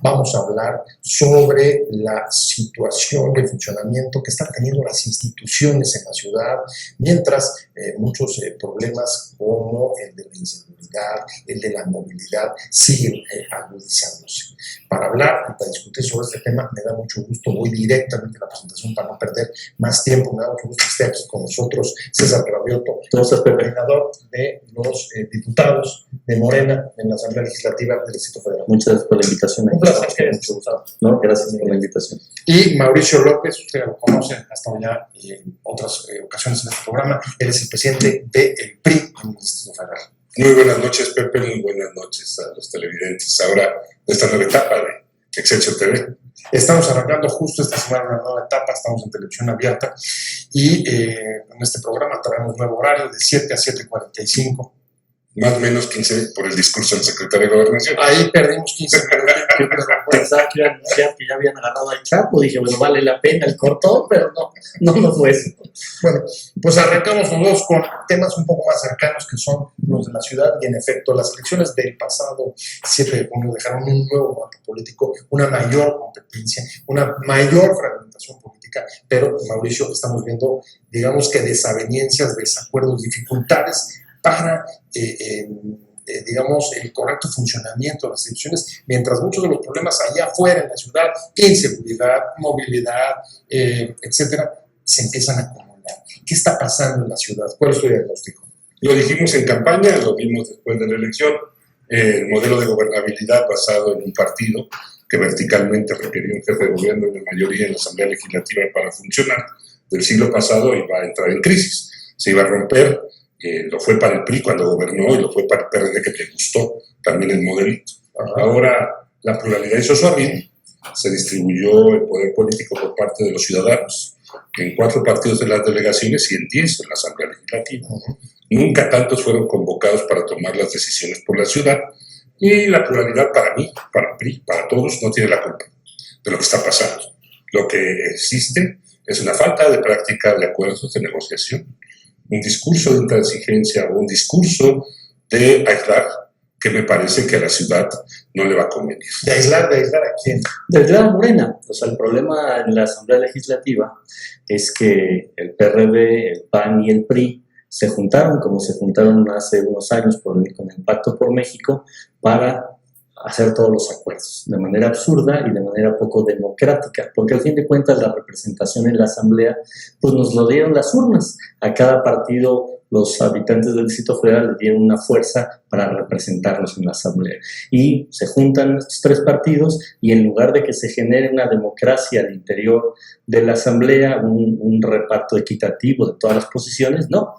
Vamos a hablar sobre la situación de funcionamiento que están teniendo las instituciones en la ciudad, mientras muchos problemas como el de la inseguridad, el de la movilidad, siguen agudizándose. Para hablar y para discutir sobre este tema, me da mucho gusto, voy directamente a la presentación para no perder más tiempo, me da mucho gusto que esté aquí con nosotros César Cravioto, coordinador de los diputados de Morena en la Asamblea Legislativa del Distrito Federal. Muchas gracias por la invitación. Un placer, mucho gusto. No, gracias por la invitación. Y Mauricio López, ustedes lo conocen, ha estado ya en otras ocasiones en este programa, él es el presidente del PRI en el Distrito Federal. Muy buenas noches, Pepe, muy buenas noches a los televidentes. Ahora, de esta nueva etapa de Excelsior TV. Estamos arrancando justo esta semana una nueva etapa, estamos en televisión abierta y en este programa traemos un nuevo horario de 7 a 7:45. Más o menos 15 por el discurso del secretario de Gobernación. Ahí perdimos 15 minutos. Pensaba que ya habían agarrado al Chapo, dije, bueno, vale la pena el cortón, pero no fue eso. Bueno, pues arrancamos nosotros con temas un poco más cercanos que son los de la ciudad y en efecto las elecciones del pasado 7 de junio dejaron un nuevo mapa político, una mayor competencia, una mayor fragmentación política, pero Mauricio, estamos viendo, digamos que desavenencias, desacuerdos, dificultades para, digamos, el correcto funcionamiento de las instituciones, mientras muchos de los problemas allá afuera en la ciudad, inseguridad, movilidad, etcétera, se empiezan a acumular. ¿Qué está pasando en la ciudad? ¿Cuál es tu diagnóstico? Lo dijimos en campaña, lo vimos después de la elección, el modelo de gobernabilidad basado en un partido que verticalmente requería un jefe de gobierno y una mayoría en la Asamblea Legislativa para funcionar, del siglo pasado iba a entrar en crisis, se iba a romper. Lo fue para el PRI cuando gobernó y lo fue para el PRD que le gustó también el modelito. Ahora la pluralidad hizo su amigo, se distribuyó el poder político por parte de los ciudadanos en 4 partidos de las delegaciones y en 10 en la Asamblea Legislativa. Nunca tantos fueron convocados para tomar las decisiones por la ciudad y la pluralidad para mí, para el PRI, para todos no tiene la culpa de lo que está pasando. Lo que existe es una falta de práctica de acuerdos de negociación, un discurso de intransigencia o un discurso de aislar que me parece que a la ciudad no le va a convenir. ¿De aislar a quién? De aislar a Morena. O sea, el problema en la Asamblea Legislativa es que el PRD, el PAN y el PRI se juntaron, como se juntaron hace unos años con el Pacto por México, para hacer todos los acuerdos, de manera absurda y de manera poco democrática, porque al fin de cuentas la representación en la Asamblea, pues nos lo dieron las urnas. A cada partido, los habitantes del Distrito Federal le dieron una fuerza para representarlos en la Asamblea. Y se juntan estos 3 partidos y en lugar de que se genere una democracia al interior de la Asamblea, un reparto equitativo de todas las posiciones, no,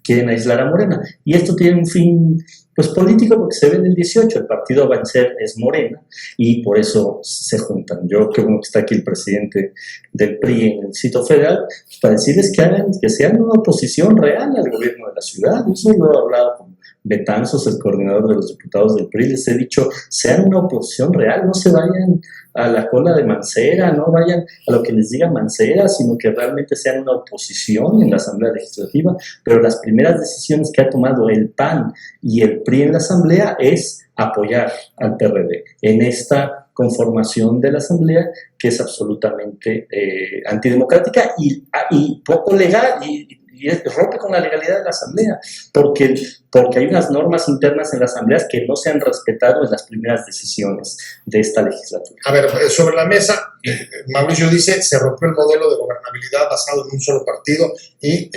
quieren aislar a Morena. Y esto tiene un fin pues político porque se ve en el 18, el partido a vencer es Morena y por eso se juntan. Yo creo que está aquí el presidente del PRI en el Distrito Federal, pues para decirles que sean una oposición real al gobierno de la ciudad. Eso lo he hablado con Betanzos, el coordinador de los diputados del PRI, les he dicho, sean una oposición real, no se vayan a la cola de Mancera, no vayan a lo que les diga Mancera, sino que realmente sean una oposición en la Asamblea Legislativa. Pero las primeras decisiones que ha tomado el PAN y el PRI en la Asamblea es apoyar al PRD en esta conformación de la Asamblea que es absolutamente antidemocrática y poco legal y rompe con la legalidad de la Asamblea, porque hay unas normas internas en las asambleas que no se han respetado en las primeras decisiones de esta legislatura. A ver, sobre la mesa, Mauricio dice, se rompió el modelo de gobernabilidad basado en un solo partido y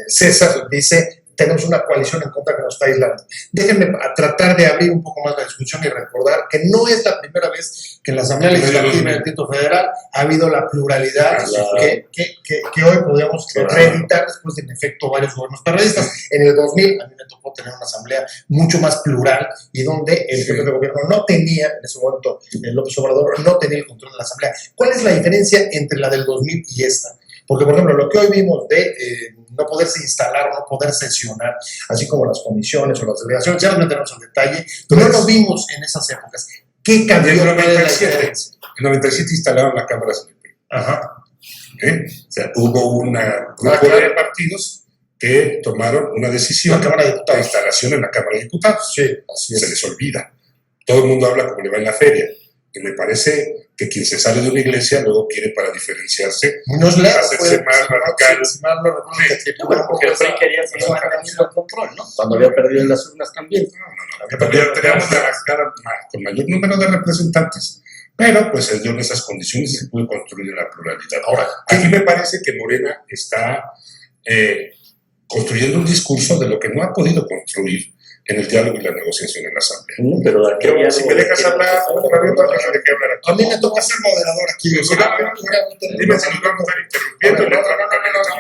César dice, tenemos una coalición en contra que nos está aislando. Déjenme tratar de abrir un poco más la discusión y recordar que no es la primera vez que en la Asamblea Legislativa del Distrito Federal ha habido la pluralidad que hoy podríamos reeditar después de, en efecto, varios gobiernos periodistas. En el 2000 a mí me tocó tener una asamblea mucho más plural y donde el jefe de gobierno no tenía, en ese momento López Obrador, no tenía el control de la asamblea. ¿Cuál es la diferencia entre la del 2000 y esta? Porque, por ejemplo, lo que hoy vimos de no poderse instalar o no poder sesionar, así como las comisiones o las delegaciones, ya nos meteremos en detalle, pero no lo vimos en esas épocas. ¿Qué cambió? En el 97 instalaron la Cámara CNP. Ajá. O sea, hubo una grupo de partidos que tomaron una decisión de instalación en la Cámara de Diputados. Sí, así es. Se les olvida. Todo el mundo habla como le va en la feria. Y me parece que quien se sale de una iglesia luego quiere, para diferenciarse, Muñoz Ledo hacerse más radical. si mal no recuerdo, que tripulaba Porque el esa- PRI quería seguir esa manteniendo el control, ¿no? Cuando había perdido en las urnas también. Todavía teníamos la cara con mayor número de representantes, pero pues se dio en esas condiciones y se pudo construir la pluralidad. Ahora, aquí me parece que Morena está construyendo un discurso de lo que no ha podido construir en el diálogo y la negociación en la Asamblea. Pero aquí había Si algo me dejas que- hablar, Rabioto, déjame que hablar aquí. A mí me toca ser moderador aquí. O sea, Dime si nos vamos a estar interrumpiendo.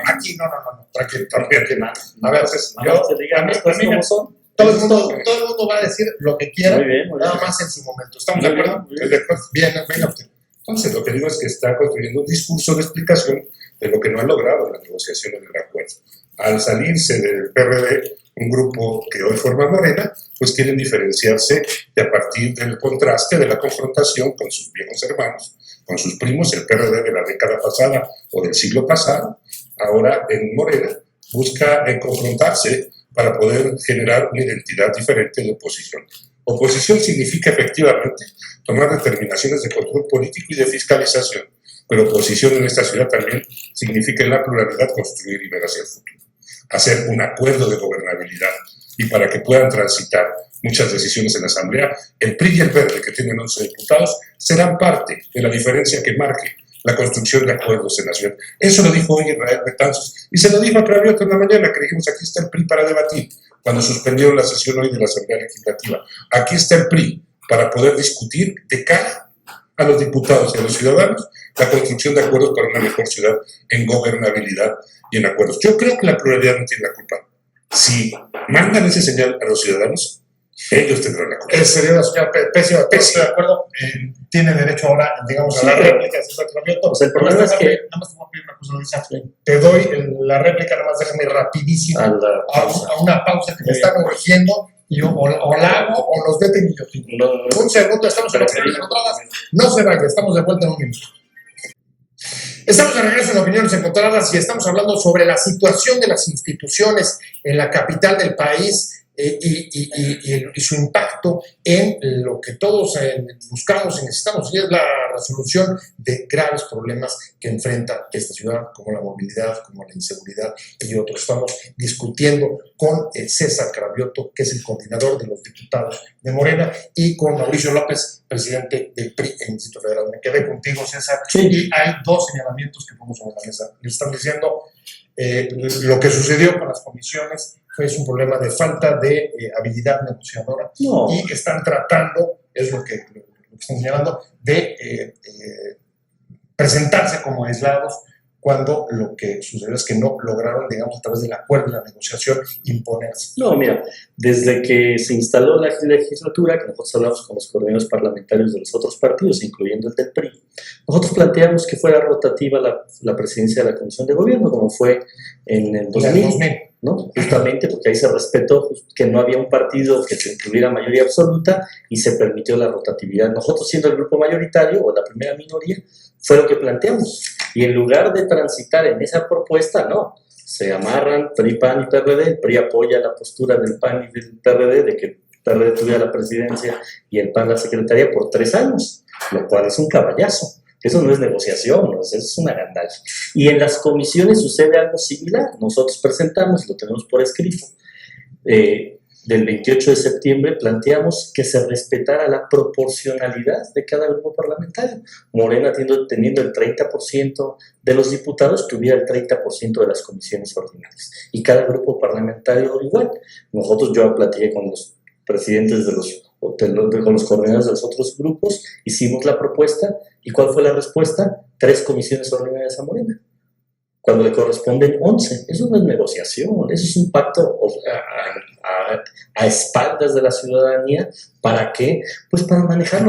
aquí no, tranquilo, También. A ver, No, se digan las cosas como son. todo el mundo va a decir lo que quiera, Muy bien, muy bien. nada más en su momento. ¿Estamos de Muy bien, acuerdo? muy bien. ¿Estás de acuerdo? Bien, venga usted. Entonces, lo que digo es que está construyendo un discurso de explicación de lo que no ha logrado en las negociaciones del acuerdo. Al salirse del PRD, un grupo que hoy forma Morena, pues quieren diferenciarse y a partir del contraste, de la confrontación con sus viejos hermanos, con sus primos, el PRD de la década pasada o del siglo pasado, ahora en Morena busca confrontarse para poder generar una identidad diferente de oposición. Oposición significa efectivamente tomar determinaciones de control político y de fiscalización, pero oposición en esta ciudad también significa en la pluralidad construir y ver hacia el futuro, hacer un acuerdo de gobernabilidad, y para que puedan transitar muchas decisiones en la Asamblea, el PRI y el Verde, que tienen 11 diputados, serán parte de la diferencia que marque la construcción de acuerdos en la ciudad. Eso lo dijo hoy Israel Betanzos, y se lo dijo a Claudio en la mañana, que dijimos, aquí está el PRI para debatir, cuando suspendieron la sesión hoy de la Asamblea Legislativa. Aquí está el PRI para poder discutir de cara a los diputados y a los ciudadanos la construcción de acuerdos para una mejor ciudad en gobernabilidad y en acuerdos. Yo creo que la pluralidad no tiene la culpa. Si mandan ese señal a los ciudadanos, ellos tendrán la culpa. Sería una señal pésima, estoy de acuerdo. Tiene derecho ahora, digamos, a la réplica. O sea, el problema es que... Nada más te voy a pedir una cosa, Luisa. Te doy la réplica, nada más déjame rapidísimo a una pausa que me están urgiendo, y yo o la hago o nos vete guillotina. Un segundo, estamos en Opiniones Encontradas. No se vaya, estamos de vuelta en un minuto. Estamos de regreso en Opiniones Encontradas y estamos hablando sobre la situación de las instituciones en la capital del país y su impacto en lo que todos buscamos y necesitamos, y es la resolución de graves problemas que enfrenta esta ciudad, como la movilidad, como la inseguridad y otros. Estamos discutiendo con César Cravioto, que es el coordinador de los diputados de Morena, y con Mauricio López, presidente del PRI en el Distrito Federal. Me quedé contigo, César, sí. Y hay dos señalamientos que ponemos sobre la mesa. Le están diciendo lo que sucedió con las comisiones fue un problema de falta de habilidad negociadora, y están tratando, es lo que están señalando, de presentarse como aislados, cuando lo que sucedió es que no lograron, digamos, a través del acuerdo y la negociación, imponerse. No, mira, desde que se instaló la legislatura, que nosotros hablamos con los coordinadores parlamentarios de los otros partidos, incluyendo el del PRI, nosotros planteamos que fuera rotativa la presidencia de la Comisión de Gobierno, como fue en el 2000, ¿no? Justamente porque ahí se respetó que no había un partido que tuviera mayoría absoluta y se permitió la rotatividad. Nosotros, siendo el grupo mayoritario o la primera minoría, fue lo que planteamos. Y en lugar de transitar en esa propuesta, no. Se amarran PRI, PAN y PRD. El PRI apoya la postura del PAN y del PRD de que el PRD tuviera la presidencia y el PAN la secretaría por 3 años, lo cual es un caballazo. Eso no es negociación, ¿no? Eso es una gandalla. Y en las comisiones sucede algo similar. Nosotros presentamos, lo tenemos por escrito, del 28 de septiembre planteamos que se respetara la proporcionalidad de cada grupo parlamentario. Morena, teniendo el 30% de los diputados, tuviera el 30% de las comisiones ordinarias. Y cada grupo parlamentario igual. Nosotros, yo platiqué con los presidentes con los coordinadores de los otros grupos, hicimos la propuesta, ¿y cuál fue la respuesta? 3 comisiones ordinarias a Morena, cuando le corresponden 11. Eso no es negociación, eso es un pacto a espaldas de la ciudadanía. ¿Para qué? Pues para manejar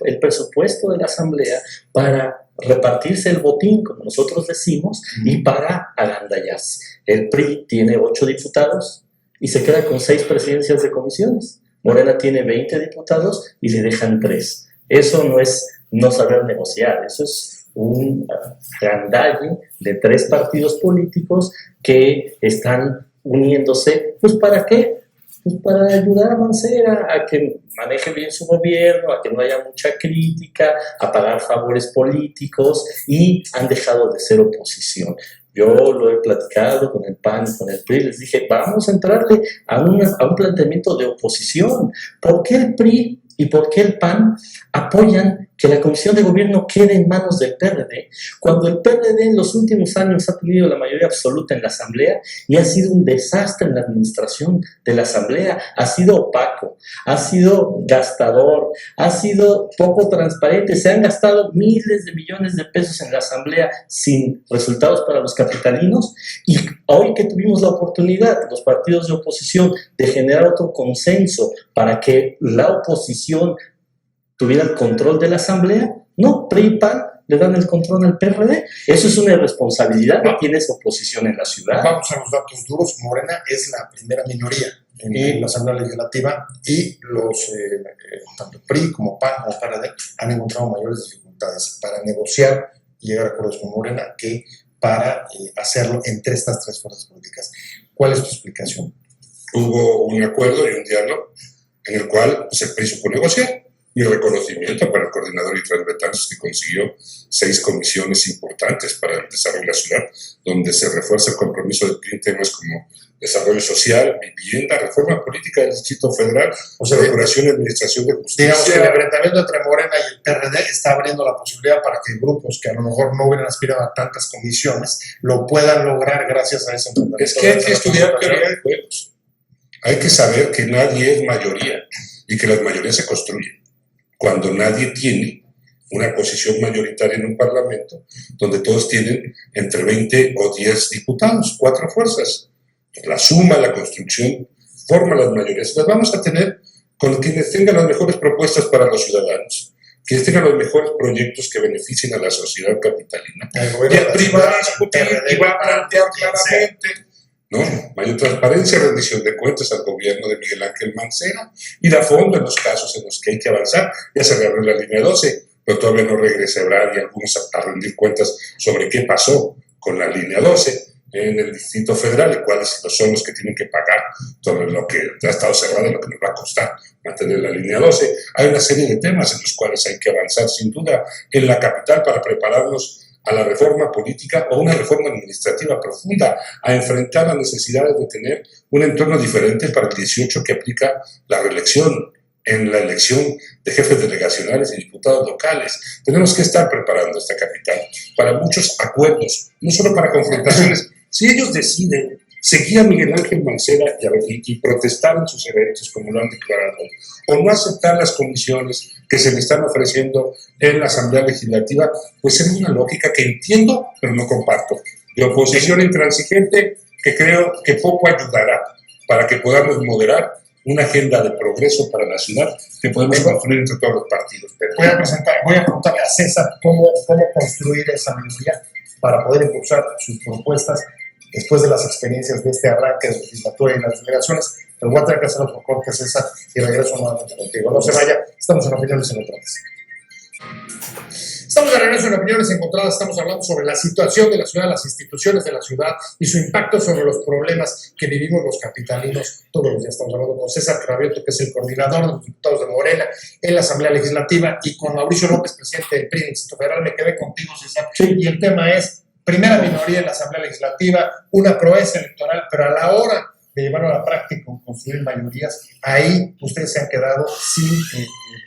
el presupuesto de la Asamblea, para repartirse el botín, como nosotros decimos, y para agandallarse. El PRI tiene 8 diputados y se queda con 6 presidencias de comisiones. Morena tiene 20 diputados y le dejan 3. Eso no es no saber negociar, eso es un gandalle de 3 partidos políticos que están uniéndose. ¿Pues para qué? Pues para ayudar a Mancera a que maneje bien su gobierno, a que no haya mucha crítica, a pagar favores políticos, y han dejado de ser oposición. Yo lo he platicado con el PAN y con el PRI, les dije, vamos a entrarle a un planteamiento de oposición. ¿Por qué el PRI y por qué el PAN apoyan que la Comisión de Gobierno quede en manos del PRD, cuando el PRD en los últimos años ha tenido la mayoría absoluta en la Asamblea y ha sido un desastre en la administración de la Asamblea? Ha sido opaco, ha sido gastador, ha sido poco transparente, se han gastado miles de millones de pesos en la Asamblea sin resultados para los capitalinos, y hoy que tuvimos la oportunidad, los partidos de oposición, de generar otro consenso para que la oposición tuviera el control de la Asamblea, no, PRI y PAN le dan el control al PRD. Eso es una irresponsabilidad que tiene esa oposición en la ciudad. Vamos a los datos duros. Morena es la primera minoría en la Asamblea Legislativa, y los tanto PRI como PAN como PRD han encontrado mayores dificultades para negociar y llegar a acuerdos con Morena que para hacerlo entre estas tres fuerzas políticas. ¿Cuál es tu explicación? Hubo un acuerdo y un diálogo en el cual el PRI supo negociar. Mi reconocimiento para el coordinador Israel Betanzos, que consiguió 6 comisiones importantes para el desarrollo de la ciudad, donde se refuerza el compromiso del PRI en temas como desarrollo social, vivienda, reforma política del Distrito Federal, procuración y administración de justicia. Digamos que el enfrentamiento entre Morena y el PRD está abriendo la posibilidad para que grupos que a lo mejor no hubieran aspirado a tantas comisiones lo puedan lograr gracias a ese enfrentamiento. Es que hay que estudiar teoría de juegos. Hay que saber que nadie es mayoría y que las mayorías se construyen cuando nadie tiene una posición mayoritaria en un parlamento donde todos tienen entre 20 o 10 diputados, 4 fuerzas. La suma, la construcción, forma las mayorías. Las vamos a tener con quienes tengan las mejores propuestas para los ciudadanos, quienes tengan los mejores proyectos que beneficien a la sociedad capitalina. Y el PRI va a discutir y va a plantear claramente, ¿no?, mayor transparencia, rendición de cuentas al gobierno de Miguel Ángel Mancera, ir a fondo en los casos en los que hay que avanzar. Ya se reabrió la línea 12, pero todavía no regresa Ebrard y algunos a rendir cuentas sobre qué pasó con la línea 12 en el Distrito Federal y cuáles son los que tienen que pagar sobre lo que ha estado cerrado y lo que nos va a costar mantener la línea 12. Hay una serie de temas en los cuales hay que avanzar sin duda en la capital para prepararnos a la reforma política o una reforma administrativa profunda, a enfrentar las necesidades de tener un entorno diferente para el 18 que aplica la reelección en la elección de jefes delegacionales y diputados locales. Tenemos que estar preparando esta capital para muchos acuerdos, no solo para confrontaciones. Si ellos deciden seguir a Miguel Ángel Mancera y protestar en sus eventos, como lo han declarado, o no aceptar las condiciones que se le están ofreciendo en la Asamblea Legislativa, pues es una lógica que entiendo, pero no comparto, de oposición intransigente que creo que poco ayudará para que podamos moderar una agenda de progreso para la ciudad que podemos construir entre todos los partidos. Pero voy a preguntarle a César cómo construir esa mayoría para poder impulsar sus propuestas después de las experiencias de este arranque de legislatura y las delegaciones. Pero voy a tener que hacer otro corte, César, y regreso nuevamente contigo. No se vaya, estamos en Opiniones Encontradas. Estamos de regreso en Opiniones Encontradas. Estamos hablando sobre la situación de la ciudad, las instituciones de la ciudad y su impacto sobre los problemas que vivimos los capitalinos. Todos los días estamos hablando con César Cravioto, que es el coordinador de los diputados de Morena en la Asamblea Legislativa, y con Mauricio López, presidente del PRI del Distrito Federal. Me quedé contigo, César. Sí. Y el tema es primera minoría en la Asamblea Legislativa, una proeza electoral, pero a la hora de llevarlo a la práctica, construir mayorías, ahí ustedes se han quedado sin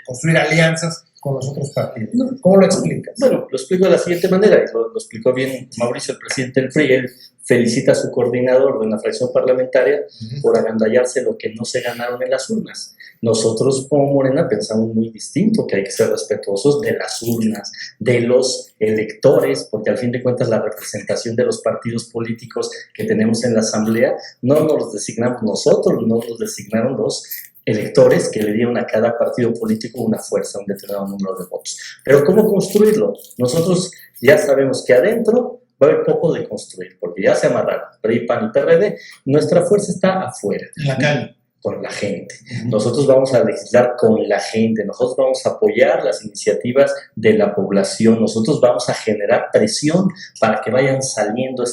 construir alianzas con los otros partidos. ¿Cómo lo explicas? Bueno, lo explico de la siguiente manera, y lo explicó bien Mauricio, el presidente del PRI. Él felicita a su coordinador de una fracción parlamentaria por agandallarse lo que no se ganaron en las urnas. Nosotros como Morena pensamos muy distinto, que hay que ser respetuosos de las urnas, de los electores, porque al fin de cuentas la representación de los partidos políticos que tenemos en la Asamblea no nos los designamos nosotros, no los designaron los electores que le dieron a cada partido político una fuerza, un determinado número de votos. Pero ¿cómo construirlo? Nosotros ya sabemos que adentro va a haber poco de construir, porque ya se amarraron PRI, PAN y PRD. Nuestra fuerza está afuera, en la calle, con la gente. Nosotros vamos a legislar con la gente, nosotros vamos a apoyar las iniciativas de la población, nosotros vamos a generar presión para que vayan saliendo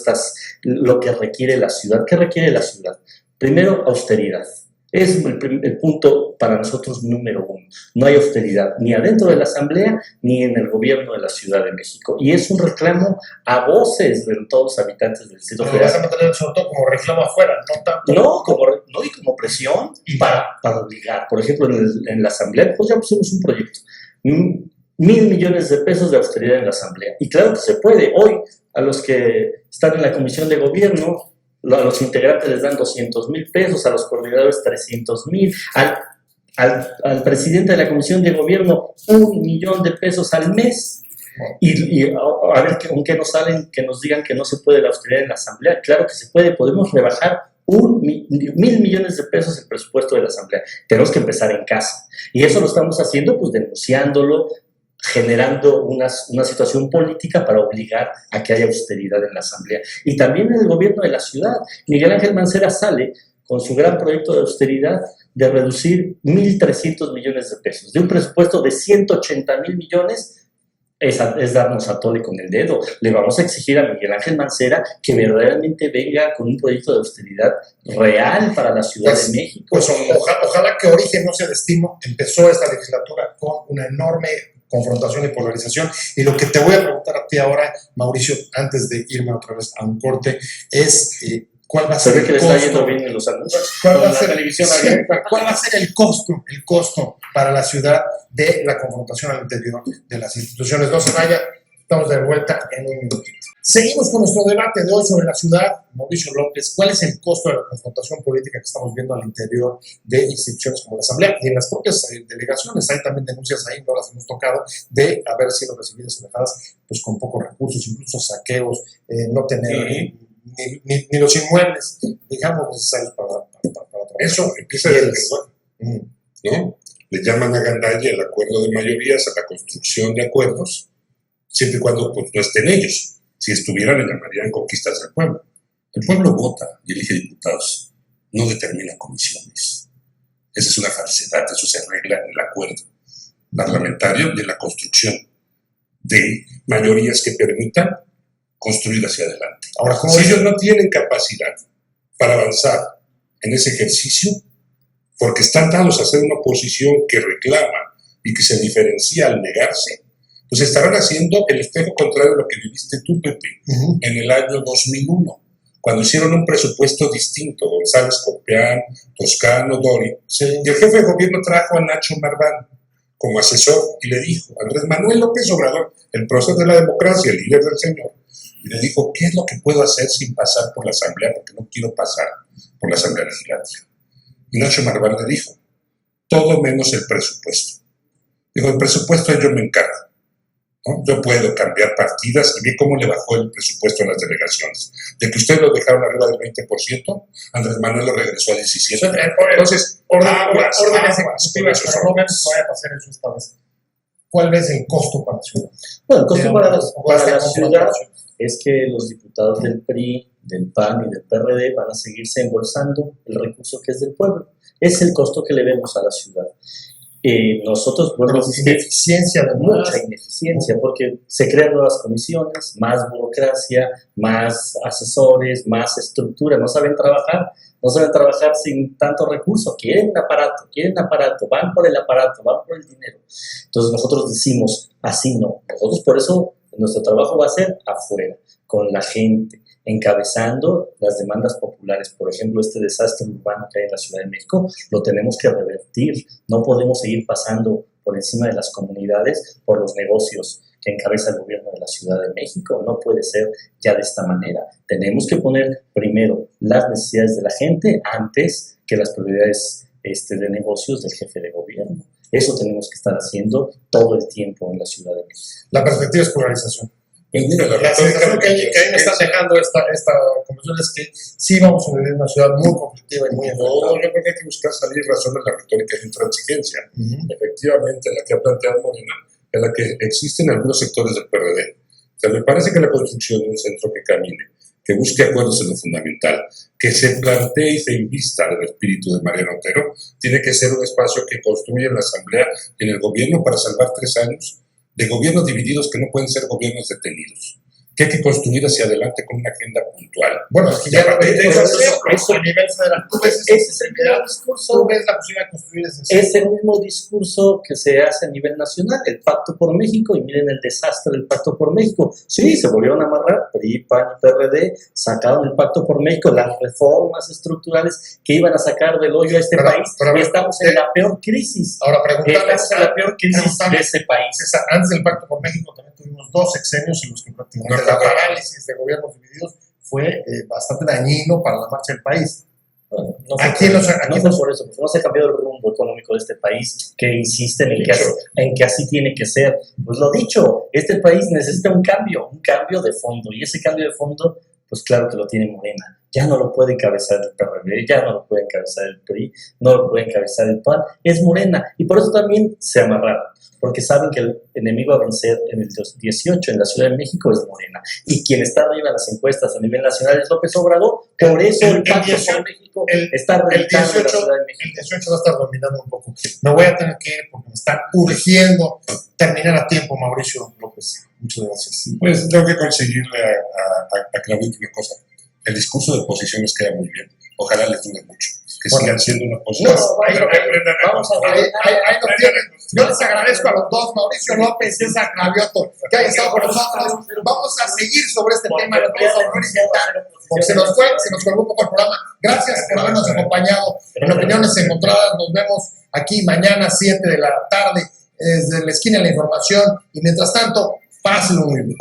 lo que requiere la ciudad. ¿Qué requiere la ciudad? Primero, austeridad. Es el punto para nosotros número uno. No hay austeridad ni adentro de la Asamblea ni en el gobierno de la Ciudad de México. Y es un reclamo a voces de todos los habitantes del Distrito Pero vas Federal. a mantener sobre todo como reclamo afuera, no tanto. No, y como presión para obligar. Por ejemplo, en la Asamblea, pues ya pusimos un proyecto. 1,000 millones de pesos de austeridad en la Asamblea. Y claro que se puede. Hoy, a los que están en la Comisión de Gobierno, a los integrantes les dan 200,000 pesos, a los coordinadores 300,000, al presidente de la Comisión de Gobierno 1,000,000 de pesos al mes. Y a ver con qué nos salen, que nos digan que no se puede la austeridad en la Asamblea. Claro que se puede, podemos rebajar 1,000 millones de pesos el presupuesto de la Asamblea. Tenemos que empezar en casa. Y eso lo estamos haciendo pues denunciándolo, generando una situación política para obligar a que haya austeridad en la Asamblea. Y también en el gobierno de la ciudad. Miguel Ángel Mancera sale con su gran proyecto de austeridad de reducir 1,300 millones de pesos. De un presupuesto de 180,000 millones, es darnos a tole con el dedo. Le vamos a exigir a Miguel Ángel Mancera que verdaderamente venga con un proyecto de austeridad real para la Ciudad de México. Pues ojalá que Origen no sea destino. Empezó esta legislatura con una enorme confrontación y polarización. Y lo que te voy a preguntar a ti ahora, Mauricio, antes de irme otra vez a un corte, es ¿cuál va a ser Se ve que el le está costo? yendo bien en los anuncios. ¿Cuál va a Con la ser, televisión sí, abierta. ¿cuál va a ser el costo para la ciudad de la confrontación al interior de las instituciones? No se vaya, estamos de vuelta en un minutito. Seguimos con nuestro debate de hoy sobre la ciudad. Mauricio López, ¿cuál es el costo de la confrontación política que estamos viendo al interior de instituciones como la Asamblea y en las propias delegaciones? Hay también denuncias ahí, no las hemos tocado, de haber sido recibidas y dejadas pues, con pocos recursos, incluso saqueos, no tener ni los inmuebles, digamos, necesarios para trabajar. Eso empieza desde el lenguaje, ¿no? Le llaman a gandalla el acuerdo de mayorías a la construcción de acuerdos, siempre y cuando pues, no estén ellos. Si estuvieran, le llamarían conquistas del pueblo. El pueblo vota y elige diputados, no determina comisiones. Esa es una falsedad, eso se arregla en el acuerdo parlamentario de la construcción de mayorías que permitan construir hacia adelante. Ahora, ¿cómo si es? ellos no tienen capacidad para avanzar en ese ejercicio, porque están dados a hacer una oposición que reclama y que se diferencia al negarse, pues estarán haciendo el espejo contrario a lo que viviste tú, Pepe, en el año 2001, cuando hicieron un presupuesto distinto, González Copián, Toscano, Dori, y el jefe de gobierno trajo a Nacho Marván como asesor y le dijo, Andrés Manuel López Obrador, el prócer de la democracia, el líder del señor, y le dijo, ¿qué es lo que puedo hacer sin pasar por la Asamblea? Porque no quiero pasar por la Asamblea Legislativa. Y Nacho Marván le dijo, todo menos el presupuesto. Dijo, el presupuesto yo me encargo, ¿no? Yo puedo cambiar partidas y vi cómo le bajó el presupuesto a las delegaciones. De que ustedes lo dejaron arriba del 20%, Andrés Manuel lo regresó a 17%. Entonces, órdenes ejecutivas, pero no vaya a pasar eso esta vez. ¿Cuál es el costo para la ciudad? Bueno, el costo para la ciudad es que los diputados del PRI, del PAN y del PRD van a seguirse embolsando el recurso que es del pueblo. Es el costo que le vemos a la ciudad. Nosotros, bueno, ineficiencia, mucha ineficiencia, porque se crean nuevas comisiones, más burocracia, más asesores, más estructura, no saben trabajar sin tanto recurso, quieren aparato, van por el aparato, van por el dinero. Entonces nosotros decimos, así no, nosotros por eso nuestro trabajo va a ser afuera, con la gente, encabezando las demandas populares. Por ejemplo, este desastre urbano que hay en la Ciudad de México, lo tenemos que revertir. No podemos seguir pasando por encima de las comunidades por los negocios que encabeza el gobierno de la Ciudad de México. No puede ser ya de esta manera. Tenemos que poner primero las necesidades de la gente antes que las prioridades de negocios del jefe de gobierno. Eso tenemos que estar haciendo todo el tiempo en la Ciudad de México. La perspectiva es polarización. Pues mira, la sensación que ahí me están dejando esta conversación es que sí vamos a vivir una ciudad muy conflictiva y muy enfrentada. No, yo creo que hay que buscar salir razón de la retórica de intransigencia. Efectivamente, la que ha planteado Morena, en la que existen algunos sectores del PRD. O sea, me parece que la construcción de un centro que camine, que busque acuerdos en lo fundamental, que se plantee y se invista en el espíritu de Mariano Otero, tiene que ser un espacio que construya en la Asamblea y en el gobierno para salvar 3 años de gobiernos divididos que no pueden ser gobiernos detenidos. que hay que construir hacia adelante con una agenda puntual. Bueno, es que Y a ya partir de eso a nivel federal. Tú ves Ese es el mismo discurso. tú ves la posibilidad de construir ese Es el mismo discurso que se hace a nivel nacional, el Pacto por México, y miren el desastre del Pacto por México. Sí, se volvieron a amarrar, PRI, PAN y PRD, sacaron el Pacto por México, las reformas estructurales que iban a sacar del hoyo a este país, y estamos en la peor crisis. Ahora preguntarles, Estamos en la peor crisis de ese país. César, antes del Pacto por México también tuvimos 2 sexenios en los que prácticamente la parálisis de gobiernos divididos fue bastante dañino para la marcha del país. Bueno, no Aquí fue no se- por eso, porque no se ha cambiado el rumbo económico de este país, que insisten en que así tiene que ser. Pues lo dicho, este país necesita un cambio de fondo, y ese cambio de fondo, pues claro que lo tiene Morena. Ya no lo puede encabezar el PRD, ya no lo puede encabezar el PRI, no lo puede encabezar el PAN, es Morena. Y por eso también se amarraron, porque saben que el enemigo a vencer en el 18 en la Ciudad de México es Morena. Y quien está arriba en las encuestas a nivel nacional es López Obrador, por eso el Pacto por México está El radicado en la 18, Ciudad de México. el 18 va a estar dominando un poco. Me voy a tener que ir porque me están urgiendo terminar a tiempo, Mauricio López. Muchas gracias. Pues tengo que conseguirle a Claudio una cosa. El discurso de oposiciones queda muy bien. Ojalá les dure mucho. Que sigan siendo una oposición. Vamos a Ahí lo tienen. Yo les agradezco a los dos, Mauricio López y César Cravioto, que hayan estado con nosotros. Vamos a seguir sobre este tema. Lo vamos a orientar, porque se nos colgó un poco el programa. Gracias por habernos acompañado en Opiniones Encontradas. Nos vemos aquí mañana a 7 de la tarde desde la esquina de la información. Y mientras tanto, pásenlo muy bien.